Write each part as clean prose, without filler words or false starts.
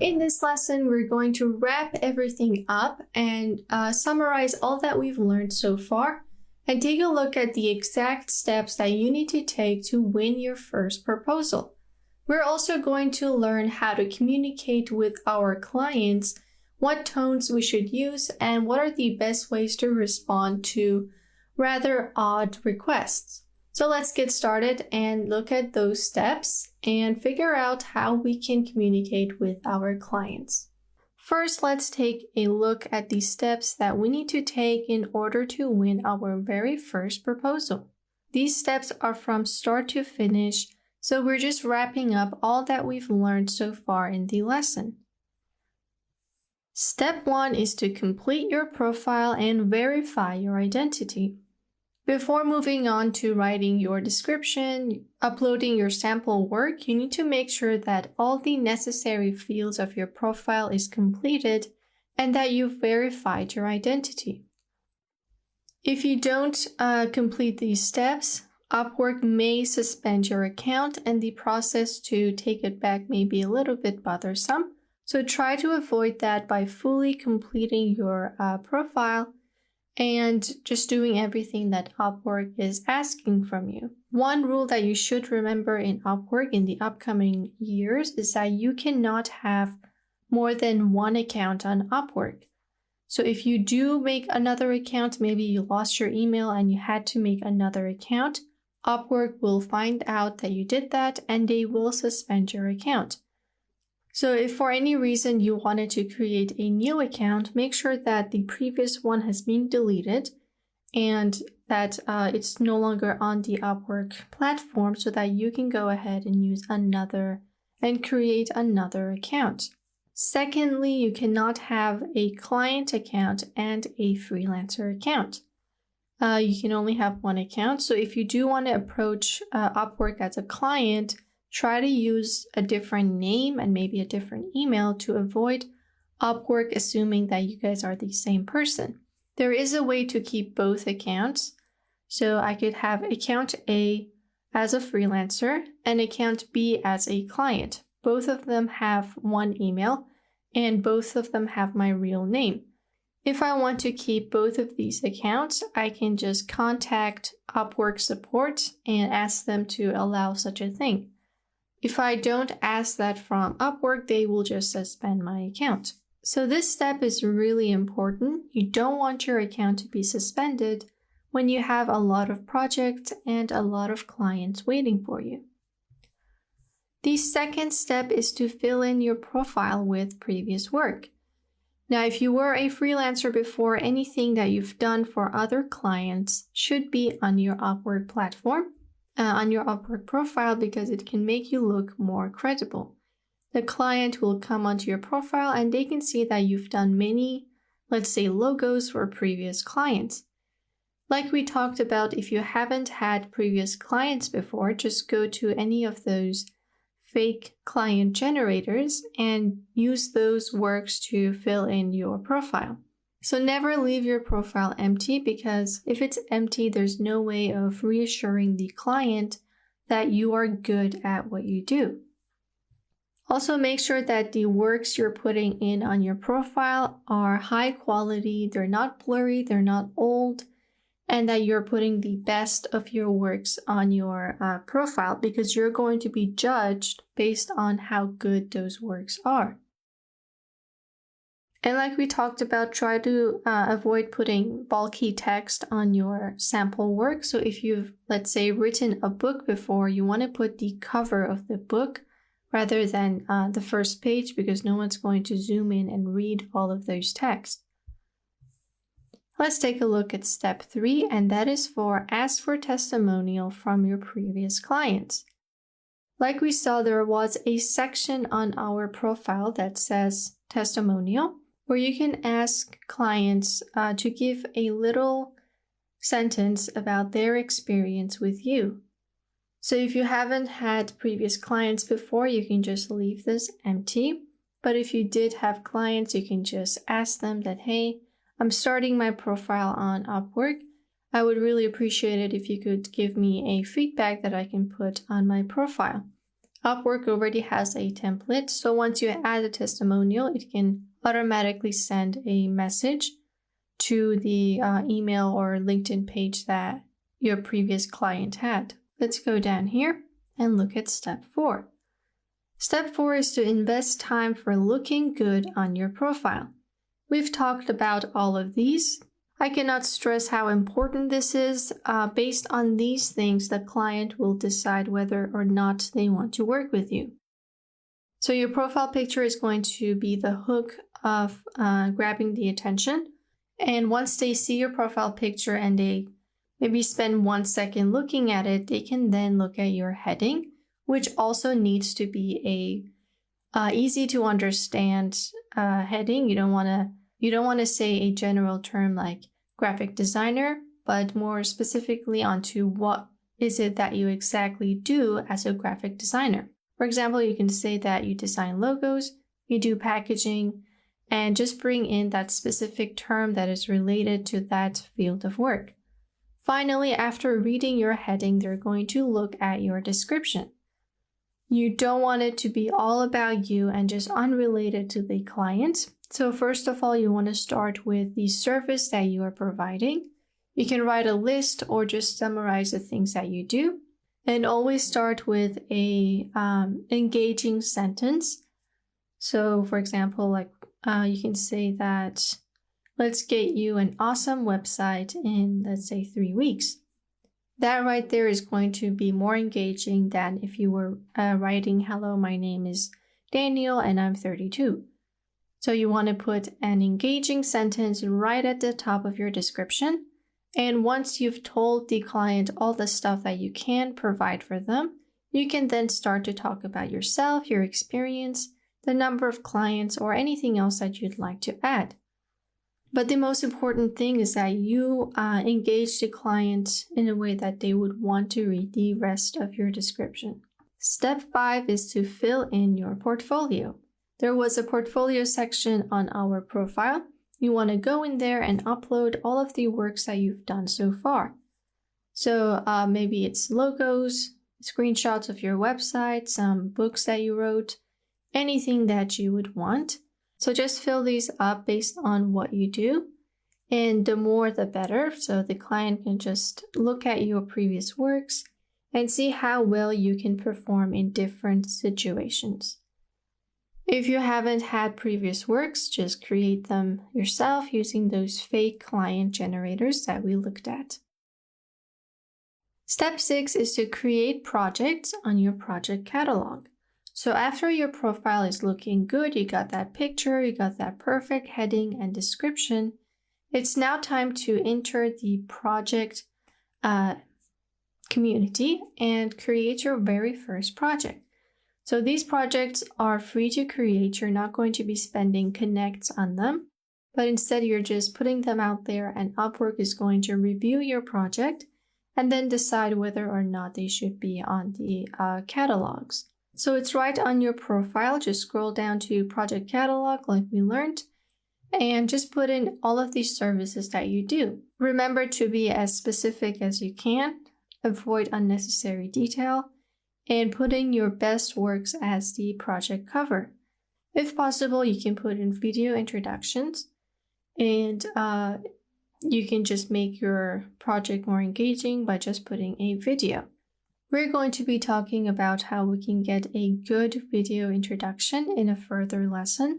in this lesson, we're going to wrap everything up and summarize all that we've learned so far and take a look at the exact steps that you need to take to win your first proposal. We're also going to learn how to communicate with our clients, what tones we should use, and what are the best ways to respond to rather odd requests. So let's get started and look at those steps and figure out how we can communicate with our clients. First, let's take a look at the steps that we need to take in order to win our very first proposal. These steps are from start to finish, so we're just wrapping up all that we've learned so far in the lesson. Step 1 is to complete your profile and verify your identity. Before moving on to writing your description, uploading your sample work, you need to make sure that all the necessary fields of your profile is completed and that you've verified your identity. If you don't complete these steps, Upwork may suspend your account and the process to take it back may be a little bit bothersome. So try to avoid that by fully completing your profile and just doing everything that Upwork is asking from you. One rule that you should remember in Upwork in the upcoming years is that you cannot have more than one account on Upwork. So if you do make another account, maybe you lost your email and you had to make another account, Upwork will find out that you did that and they will suspend your account. So if for any reason you wanted to create a new account, make sure that the previous one has been deleted and that it's no longer on the Upwork platform so that you can go ahead and use another and create another account. Secondly, you cannot have a client account and a freelancer account. You can only have one account. So if you do want to approach Upwork as a client, try to use a different name and maybe a different email to avoid Upwork assuming that you guys are the same person. There is a way to keep both accounts. So I could have account A as a freelancer and account B as a client. Both of them have one email and both of them have my real name. If I want to keep both of these accounts, I can just contact Upwork support and ask them to allow such a thing. If I don't ask that from Upwork, they will just suspend my account. So this step is really important. You don't want your account to be suspended when you have a lot of projects and a lot of clients waiting for you. The second step is to fill in your profile with previous work. Now, if you were a freelancer before, anything that you've done for other clients should be on your Upwork platform. On your Upwork profile because it can make you look more credible. The client will come onto your profile and they can see that you've done many, let's say, logos for previous clients. Like we talked about, if you haven't had previous clients before, just go to any of those fake client generators and use those works to fill in your profile. So never leave your profile empty because if it's empty, there's no way of reassuring the client that you are good at what you do. Also make sure that the works you're putting in on your profile are high quality, they're not blurry, they're not old, and that you're putting the best of your works on your profile because you're going to be judged based on how good those works are. And like we talked about, try to avoid putting bulky text on your sample work. So if you've, let's say, written a book before, you want to put the cover of the book rather than the first page because no one's going to zoom in and read all of those texts. Let's take a look at step 3, and that is for ask for testimonial from your previous clients. Like we saw, there was a section on our profile that says testimonial, where you can ask clients to give a little sentence about their experience with you. So if you haven't had previous clients before, you can just leave this empty. But if you did have clients, you can just ask them that, hey, I'm starting my profile on Upwork. I would really appreciate it if you could give me a feedback that I can put on my profile. Upwork already has a template, so once you add a testimonial, it can automatically send a message to the email or LinkedIn page that your previous client had. Let's go down here and look at step 4. Step 4 is to invest time for looking good on your profile. We've talked about all of these. I cannot stress how important this is. Based on these things, the client will decide whether or not they want to work with you. So your profile picture is going to be the hook of grabbing the attention. And once they see your profile picture and they maybe spend 1 second looking at it, they can then look at your heading, which also needs to be a easy to understand heading. You don't want to say a general term like graphic designer, but more specifically onto what is it that you exactly do as a graphic designer. For example, you can say that you design logos, you do packaging, and just bring in that specific term that is related to that field of work. Finally, after reading your heading, they're going to look at your description. You don't want it to be all about you and just unrelated to the client. So first of all, you want to start with the service that you are providing. You can write a list or just summarize the things that you do. And always start with a engaging sentence. So for example, like you can say that, let's get you an awesome website in, let's say, 3 weeks. That right there is going to be more engaging than if you were writing, hello, my name is Daniel and I'm 32. So you want to put an engaging sentence right at the top of your description. And once you've told the client all the stuff that you can provide for them, you can then start to talk about yourself, your experience, the number of clients, or anything else that you'd like to add. But the most important thing is that you engage the client in a way that they would want to read the rest of your description. Step 5 is to fill in your portfolio. There was a portfolio section on our profile. You want to go in there and upload all of the works that you've done so far. So maybe it's logos, screenshots of your website, some books that you wrote, anything that you would want. So just fill these up based on what you do. And the more the better. So the client can just look at your previous works and see how well you can perform in different situations. If you haven't had previous works, just create them yourself using those fake client generators that we looked at. Step 6 is to create projects on your project catalog. So after your profile is looking good, you got that picture, you got that perfect heading and description, it's now time to enter the project community and create your very first project. So these projects are free to create. You're not going to be spending connects on them, but instead you're just putting them out there and Upwork is going to review your project and then decide whether or not they should be on the catalogs. So it's right on your profile. Just scroll down to project catalog like we learned and just put in all of these services that you do. Remember to be as specific as you can, avoid unnecessary detail, and put in your best works as the project cover. If possible, you can put in video introductions and you can just make your project more engaging by just putting a video. We're going to be talking about how we can get a good video introduction in a further lesson.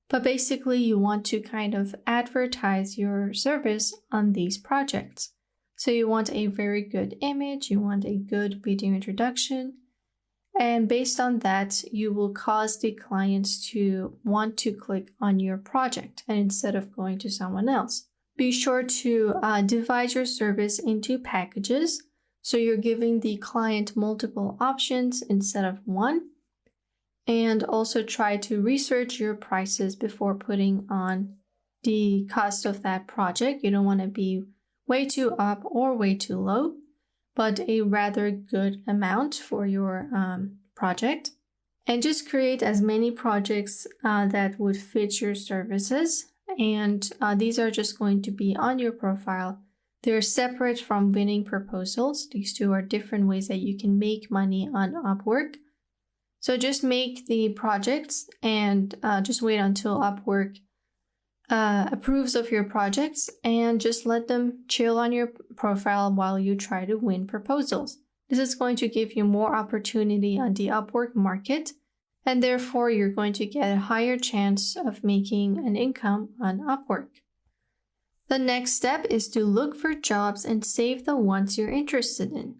But basically, you want to kind of advertise your service on these projects. So you want a very good image, you want a good video introduction, and based on that, you will cause the clients to want to click on your project and instead of going to someone else. Be sure to divide your service into packages, so you're giving the client multiple options instead of one. And also try to research your prices before putting on the cost of that project. You don't want to be way too up or way too low, but a rather good amount for your project. And just create as many projects that would fit your services. And these are just going to be on your profile. They're separate from winning proposals. These two are different ways that you can make money on Upwork. So just make the projects and just wait until Upwork approves of your projects and just let them chill on your profile while you try to win proposals. This is going to give you more opportunity on the Upwork market, and therefore you're going to get a higher chance of making an income on Upwork. The next step is to look for jobs and save the ones you're interested in.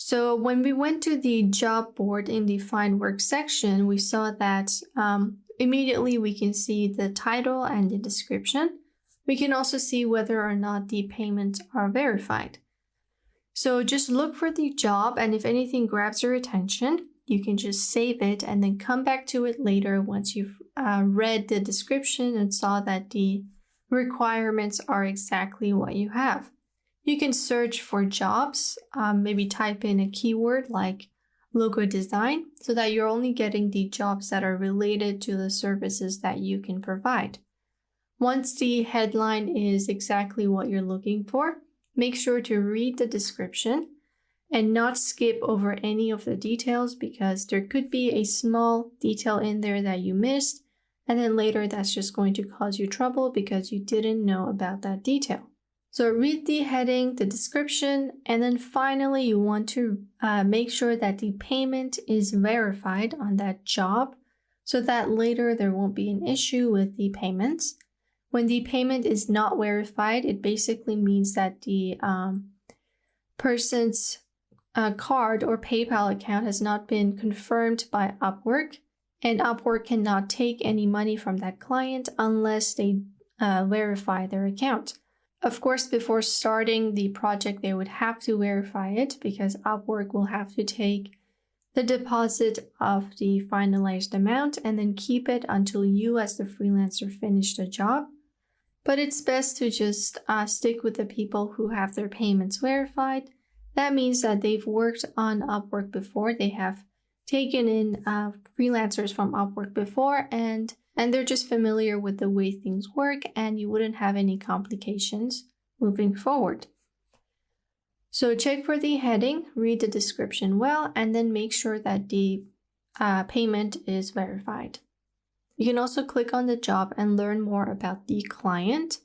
So when we went to the job board in the Find Work section, we saw that immediately we can see the title and the description. We can also see whether or not the payments are verified. So just look for the job, and if anything grabs your attention, you can just save it and then come back to it later once you've read the description and saw that the requirements are exactly what you have. You can search for jobs, maybe type in a keyword like logo design so that you're only getting the jobs that are related to the services that you can provide. Once the headline is exactly what you're looking for, make sure to read the description and not skip over any of the details, because there could be a small detail in there that you missed, and then later that's just going to cause you trouble because you didn't know about that detail. So read the heading, the description, and then finally you want to make sure that the payment is verified on that job so that later there won't be an issue with the payments. When the payment is not verified, it basically means that the person's card or PayPal account has not been confirmed by Upwork, and Upwork cannot take any money from that client unless they verify their account. Of course, before starting the project, they would have to verify it because Upwork will have to take the deposit of the finalized amount and then keep it until you as the freelancer finish the job. But it's best to just stick with the people who have their payments verified. That means that they've worked on Upwork before, they have taken in freelancers from Upwork before, and they're just familiar with the way things work, and you wouldn't have any complications moving forward. So check for the heading, read the description well, and then make sure that the payment is verified. You can also click on the job and learn more about the client.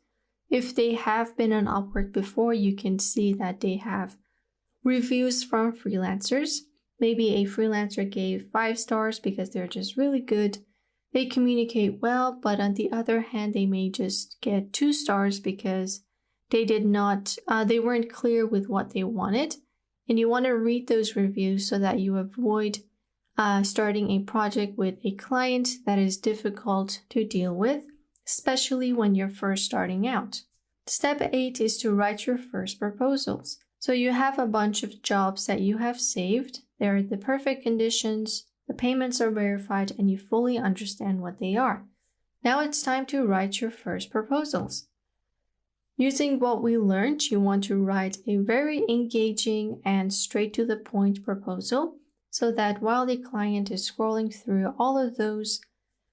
If they have been on Upwork before, you can see that they have reviews from freelancers. Maybe a freelancer gave 5 stars because they're just really good. They communicate well, but on the other hand, they may just get 2 stars because they weren't clear with what they wanted. And you want to read those reviews so that you avoid starting a project with a client that is difficult to deal with, especially when you're first starting out. Step 8 is to write your first proposals. So you have a bunch of jobs that you have saved. They're the perfect conditions, the payments are verified, and you fully understand what they are. Now it's time to write your first proposals. Using what we learned, you want to write a very engaging and straight to the point proposal so that while the client is scrolling through all of those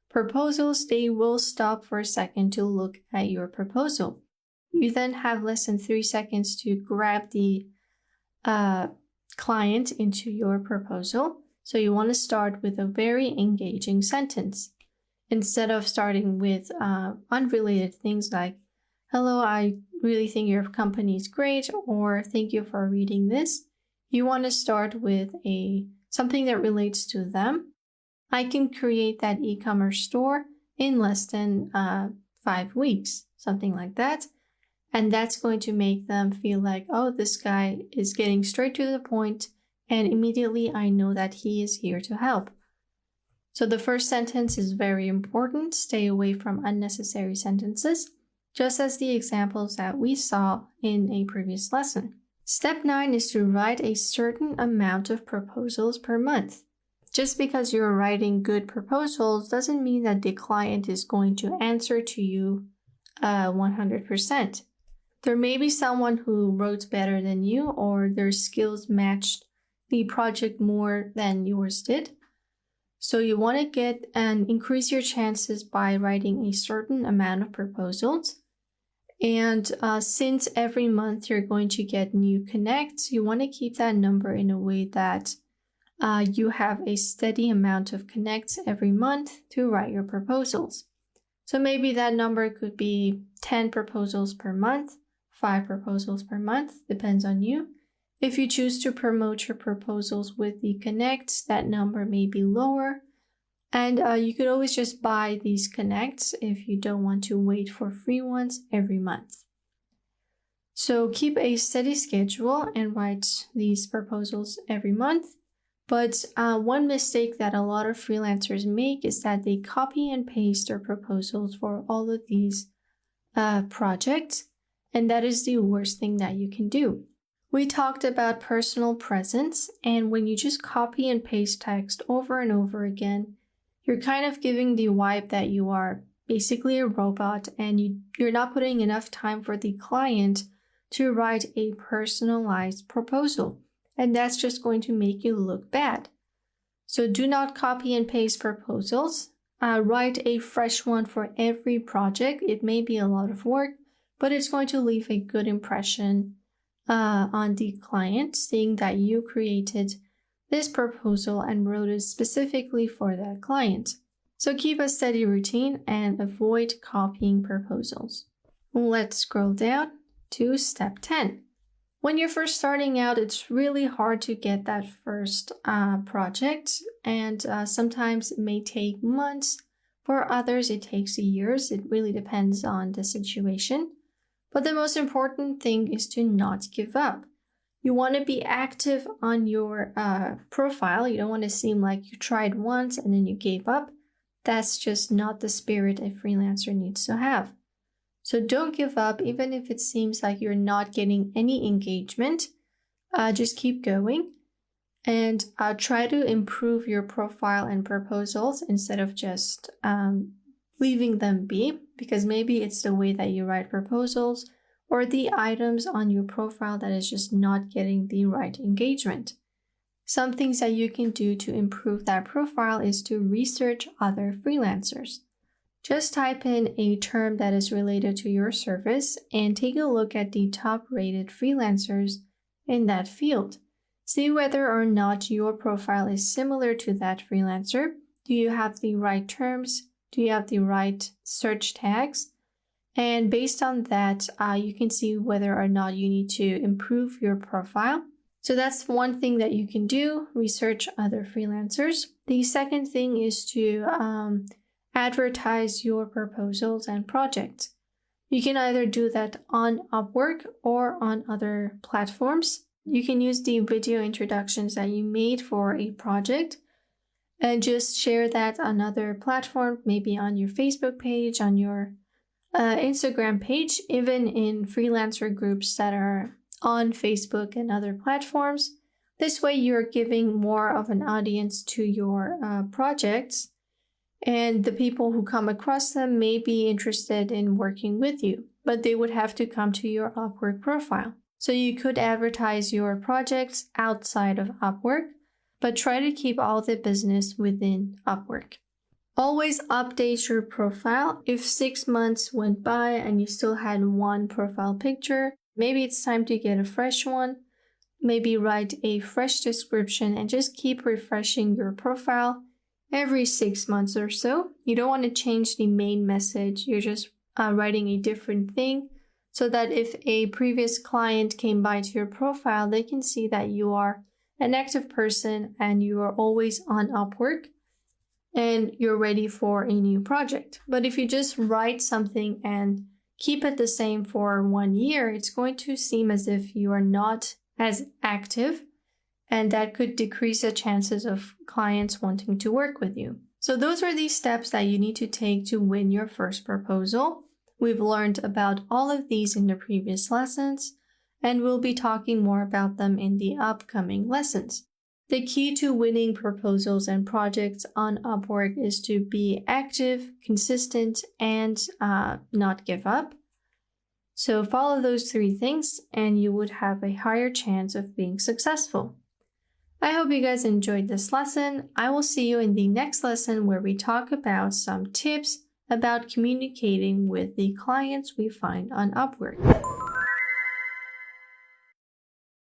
proposals, they will stop for a second to look at your proposal. You then have less than 3 seconds to grab the client into your proposal. So you want to start with a very engaging sentence. Instead of starting with unrelated things like, "Hello, I really think your company is great," or "Thank you for reading this," you want to start with something that relates to them. "I can create that e-commerce store in less than 5 weeks," something like that. And that's going to make them feel like, oh, this guy is getting straight to the point, and immediately I know that he is here to help. So the first sentence is very important. Stay away from unnecessary sentences, just as the examples that we saw in a previous lesson. Step 9 is to write a certain amount of proposals per month. Just because you're writing good proposals doesn't mean that the client is going to answer to you 100%. There may be someone who wrote better than you, or their skills matched the project more than yours did. So you want to get and increase your chances by writing a certain amount of proposals. And since every month you're going to get new connects, you want to keep that number in a way that you have a steady amount of connects every month to write your proposals. So maybe that number could be 10 proposals per month, 5 proposals per month, depends on you. If you choose to promote your proposals with the connects, that number may be lower. And you could always just buy these connects if you don't want to wait for free ones every month. So keep a steady schedule and write these proposals every month. But one mistake that a lot of freelancers make is that they copy and paste their proposals for all of these projects, and that is the worst thing that you can do. We talked about personal presence, and when you just copy and paste text over and over again, you're kind of giving the vibe that you are basically a robot, and you're not putting enough time for the client to write a personalized proposal. And that's just going to make you look bad. So do not copy and paste proposals. Write a fresh one for every project. It may be a lot of work, but it's going to leave a good impression on the client, seeing that you created this proposal and wrote it specifically for that client. So keep a steady routine and avoid copying proposals. Let's scroll down to step 10. When you're first starting out, it's really hard to get that first project, and sometimes it may take months. For others, it takes years. It really depends on the situation. But the most important thing is to not give up. You want to be active on your profile. You don't want to seem like you tried once and then you gave up. That's just not the spirit a freelancer needs to have. So don't give up, even if it seems like you're not getting any engagement. Just keep going and try to improve your profile and proposals instead of just leaving them be, because maybe it's the way that you write proposals or the items on your profile that is just not getting the right engagement. Some things that you can do to improve that profile is to research other freelancers. Just type in a term that is related to your service and take a look at the top-rated freelancers in that field. See whether or not your profile is similar to that freelancer. Do you have the right terms? Do you have the right search tags? And based on that, you can see whether or not you need to improve your profile. So that's one thing that you can do, research other freelancers. The second thing is to advertise your proposals and projects. You can either do that on Upwork or on other platforms. You can use the video introductions that you made for a project and just share that on other platforms, maybe on your Facebook page, on your Instagram page, even in freelancer groups that are on Facebook and other platforms. This way you're giving more of an audience to your projects, and the people who come across them may be interested in working with you, but they would have to come to your Upwork profile. So you could advertise your projects outside of Upwork, but try to keep all the business within Upwork. Always update your profile. If 6 months went by and you still had one profile picture, maybe it's time to get a fresh one. Maybe write a fresh description and just keep refreshing your profile every 6 months or so. You don't want to change the main message. You're just writing a different thing so that if a previous client came by to your profile, they can see that you are an active person and you are always on Upwork and you're ready for a new project. But if you just write something and keep it the same for 1 year, it's going to seem as if you are not as active, and that could decrease the chances of clients wanting to work with you. So those are the steps that you need to take to win your first proposal. We've learned about all of these in the previous lessons, and we'll be talking more about them in the upcoming lessons. The key to winning proposals and projects on Upwork is to be active, consistent, and not give up. So follow those 3 things and you would have a higher chance of being successful. I hope you guys enjoyed this lesson. I will see you in the next lesson where we talk about some tips about communicating with the clients we find on Upwork.